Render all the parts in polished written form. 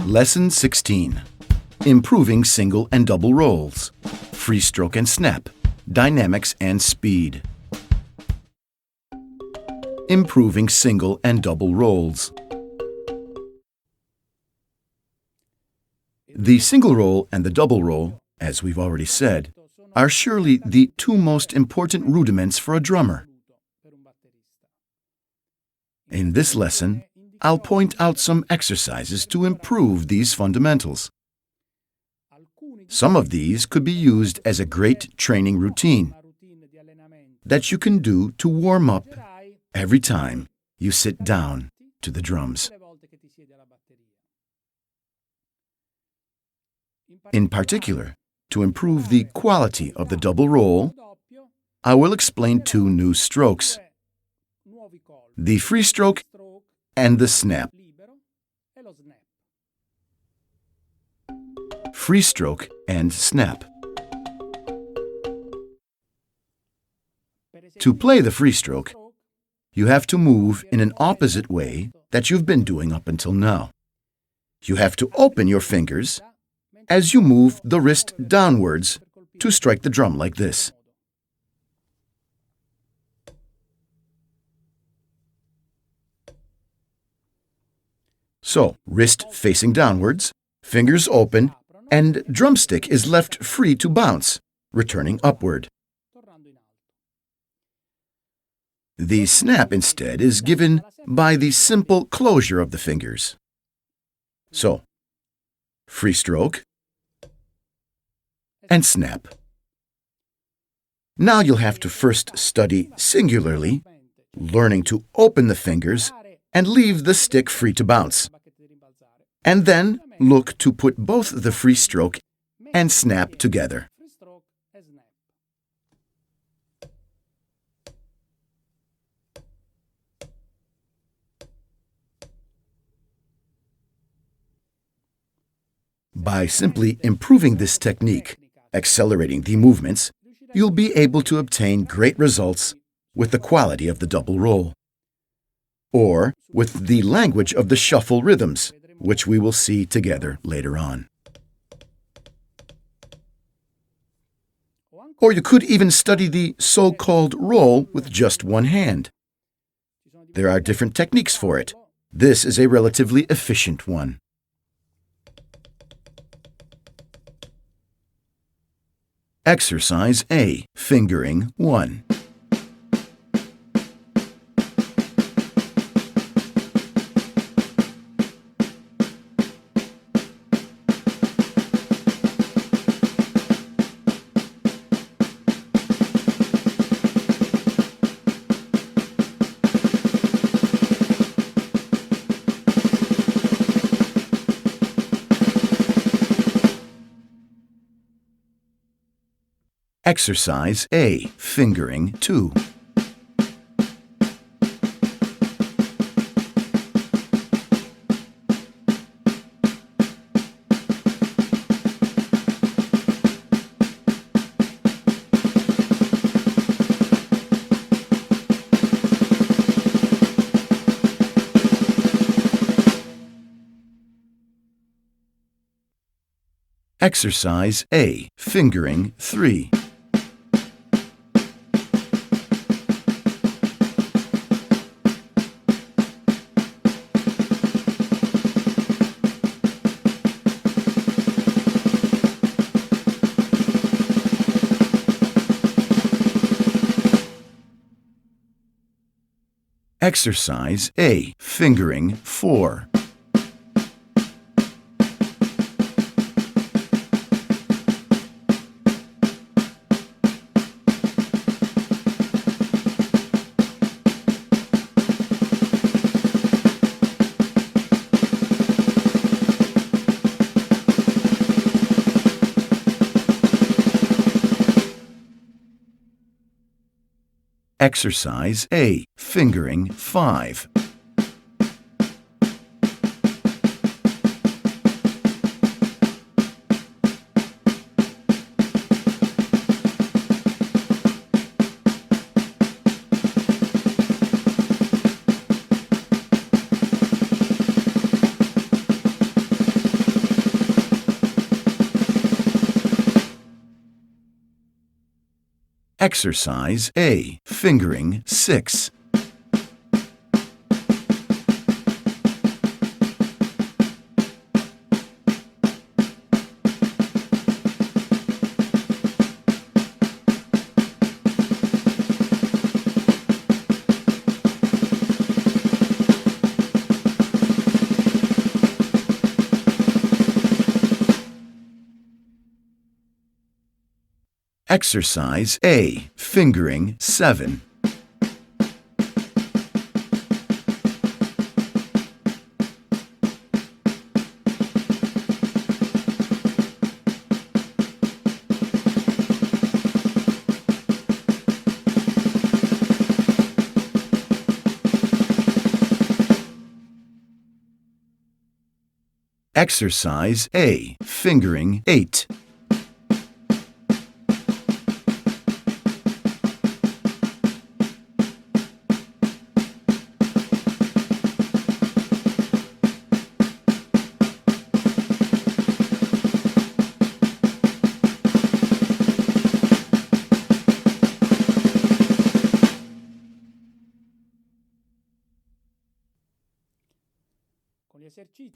Lesson 16. Improving single and double rolls. Free stroke and snap. Dynamics and speed. Improving single and double rolls. The single roll and the double roll, as we've already said, are surely the two most important rudiments for a drummer. In this lesson, I'll point out some exercises to improve these fundamentals. Some of these could be used as a great training routine that you can do to warm up every time you sit down to the drums. In particular, to improve the quality of the double roll, I will explain two new strokes: the free stroke and the snap. Free stroke and snap. To play the free stroke, you have to move in an opposite way that you've been doing up until now. You have to open your fingers as you move the wrist downwards to strike the drum like this. So, wrist facing downwards, fingers open, and drumstick is left free to bounce, returning upward. The snap, instead, is given by the simple closure of the fingers. So, free stroke and snap. Now you'll have to first study singularly, learning to open the fingers and leave the stick free to bounce, and then look to put both the free stroke and snap together. By simply improving this technique, accelerating the movements, you'll be able to obtain great results with the quality of the double roll, or with the language of the shuffle rhythms, which we will see together later on. Or you could even study the so-called roll with just one hand. There are different techniques for it. This is a relatively efficient one. Exercise A, fingering 1. Exercise A, fingering 2. Exercise A, fingering 3. Exercise A, fingering 4. Exercise A, fingering 5. Exercise A, fingering 6. Exercise A, fingering 7. Exercise A, fingering 8.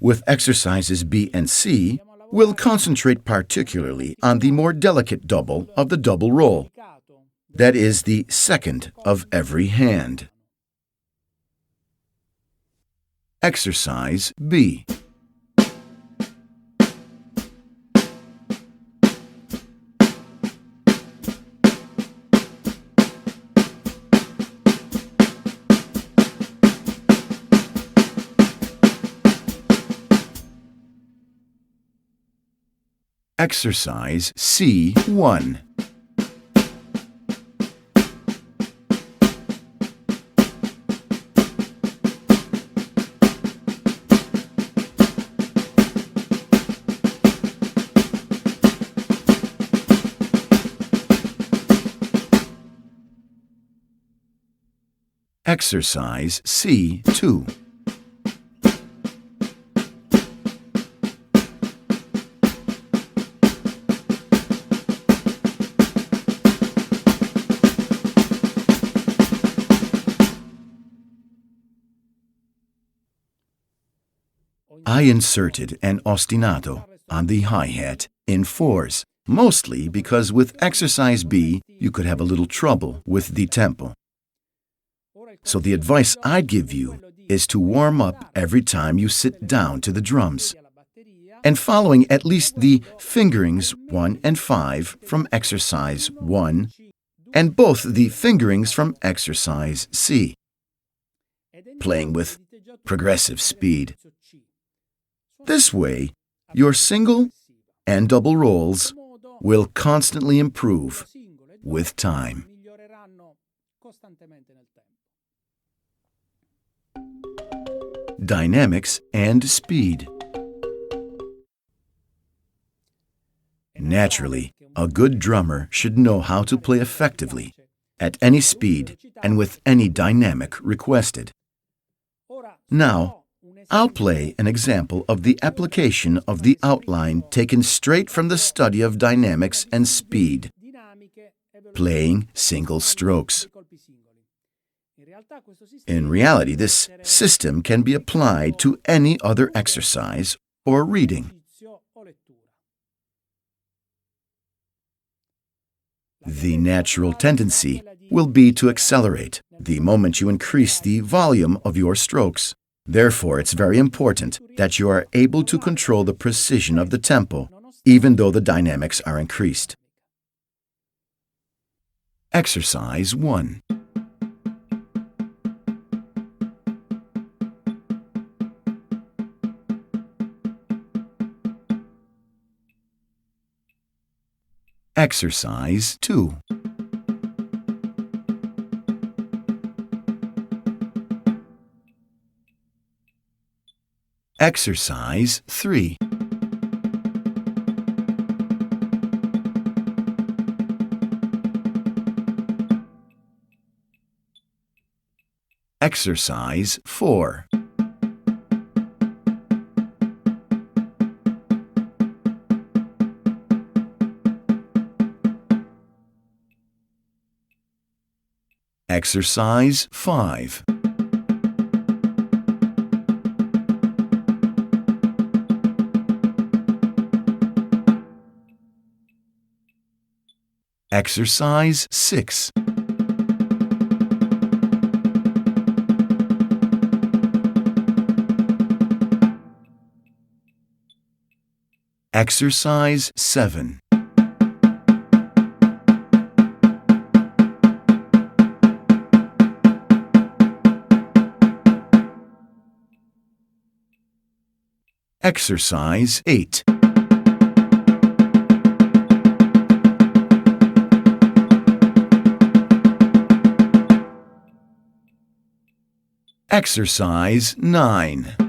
With exercises B and C, we'll concentrate particularly on the more delicate double of the double roll. That is the second of every hand. Exercise B. Exercise C1. Exercise C2. I inserted an ostinato on the hi-hat in 4s, mostly because with exercise B you could have a little trouble with the tempo. So the advice I'd give you is to warm up every time you sit down to the drums, and following at least the fingerings 1 and 5 from exercise 1, and both the fingerings from exercise C, playing with progressive speed. This way, your single and double rolls will constantly improve with time. Dynamics and speed. Naturally, a good drummer should know how to play effectively, at any speed and with any dynamic requested. Now, I'll play an example of the application of the outline taken straight from the study of dynamics and speed, playing single strokes. In reality, this system can be applied to any other exercise or reading. The natural tendency will be to accelerate the moment you increase the volume of your strokes. Therefore, it's very important that you are able to control the precision of the tempo, even though the dynamics are increased. Exercise 1. Exercise 2. Exercise 3. Exercise 4. Exercise 5. Exercise 6. Exercise 7. Exercise 8. Exercise 9.